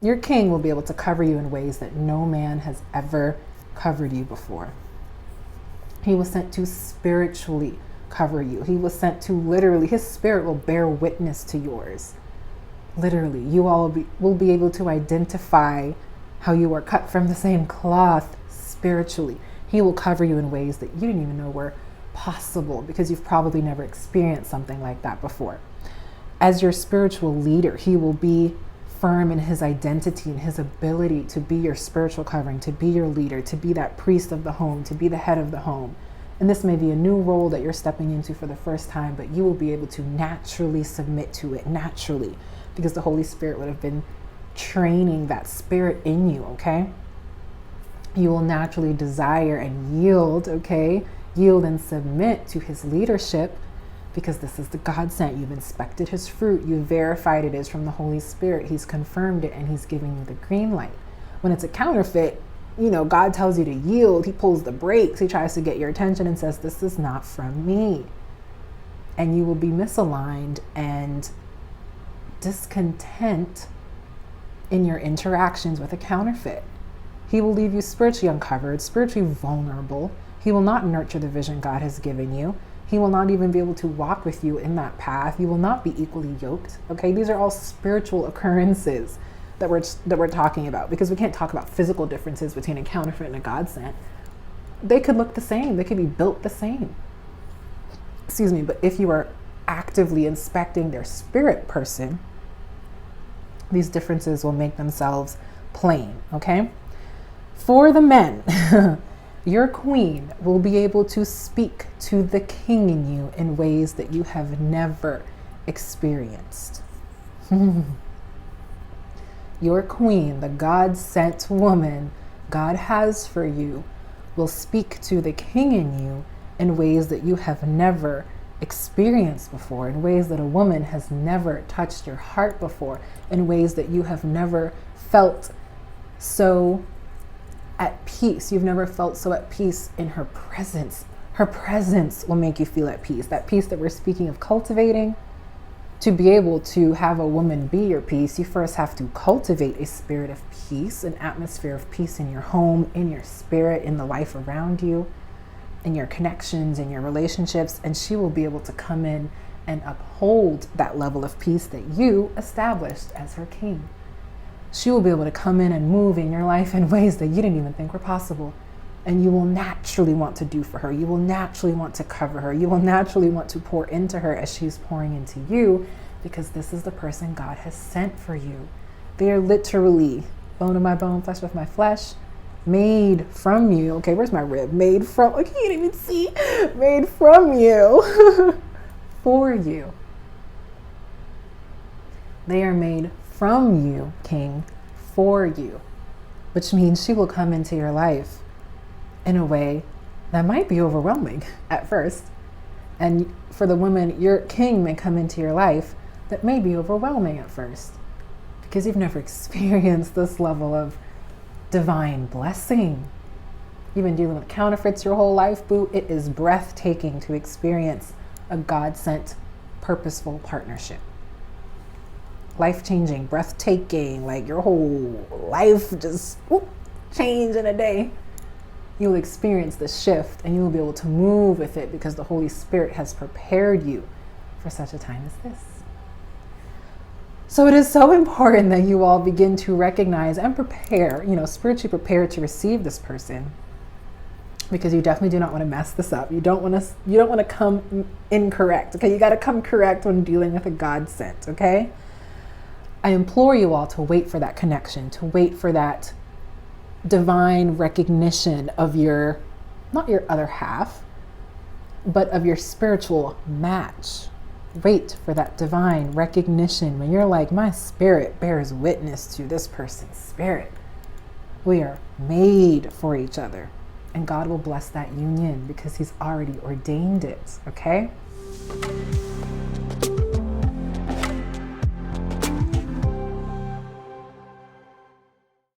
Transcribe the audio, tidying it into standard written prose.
Your king will be able to cover you in ways that no man has ever covered you before. He was sent to spiritually cover you. He was sent to literally, his spirit will bear witness to yours. Literally, you all will be able to identify how you are cut from the same cloth spiritually. He will cover you in ways that you didn't even know were possible because you've probably never experienced something like that before. As your spiritual leader, he will be firm in his identity and his ability to be your spiritual covering, to be your leader, to be that priest of the home, to be the head of the home. And this may be a new role that you're stepping into for the first time, but you will be able to naturally submit to it, naturally, because the Holy Spirit would have been training that spirit in you, okay? You will naturally desire and yield, okay? Yield and submit to his leadership, because this is the Godsent. You've inspected his fruit. You've verified it is from the Holy Spirit. He's confirmed it and he's giving you the green light. When it's a counterfeit, God tells you to yield. He pulls the brakes. He tries to get your attention and says, this is not from me. And you will be misaligned and discontent in your interactions with a counterfeit. He will leave you spiritually uncovered, spiritually vulnerable. He will not nurture the vision God has given you. He will not even be able to walk with you in that path. You will not be equally yoked. Okay, these are all spiritual occurrences that we're talking about, because we can't talk about physical differences between a counterfeit and a Godsent. They could look the same. They could be built the same. Excuse me, but if you are actively inspecting their spirit person, these differences will make themselves plain. Okay, for the men. Your queen will be able to speak to the king in you in ways that you have never experienced. Your queen, the God-sent woman God has for you, will speak to the king in you in ways that you have never experienced before, in ways that a woman has never touched your heart before, in ways that you have never felt so at peace. You've never felt so at peace in her presence. Her presence will make you feel at peace. That peace that we're speaking of cultivating. To be able to have a woman be your peace, you first have to cultivate a spirit of peace, an atmosphere of peace in your home, in your spirit, in the life around you, in your connections, in your relationships, and she will be able to come in and uphold that level of peace that you established as her king. She will be able to come in and move in your life in ways that you didn't even think were possible. And you will naturally want to do for her. You will naturally want to cover her. You will naturally want to pour into her as she's pouring into you, because this is the person God has sent for you. They are literally bone of my bone, flesh of my flesh, made from you. Okay, where's my rib? Made from, I can't even see. Made from you, for you. They are made from you, King, for you, which means she will come into your life in a way that might be overwhelming at first. And for the woman, your king may come into your life that may be overwhelming at first, because you've never experienced this level of divine blessing. You've been dealing with counterfeits your whole life, boo. It is breathtaking to experience a God-sent, purposeful partnership. Life-changing, breathtaking, like your whole life just change in a day. You'll experience the shift and you will be able to move with it because the Holy Spirit has prepared you for such a time as this. So it is so important that you all begin to recognize and prepare, spiritually prepare to receive this person, because you definitely do not want to mess this up. You don't want to come incorrect. Okay, you got to come correct when dealing with a Godsent. Okay. I implore you all to wait for that connection, to wait for that divine recognition of not your other half, but of your spiritual match. Wait for that divine recognition when you're like, my spirit bears witness to this person's spirit. We are made for each other, and God will bless that union because he's already ordained it, okay?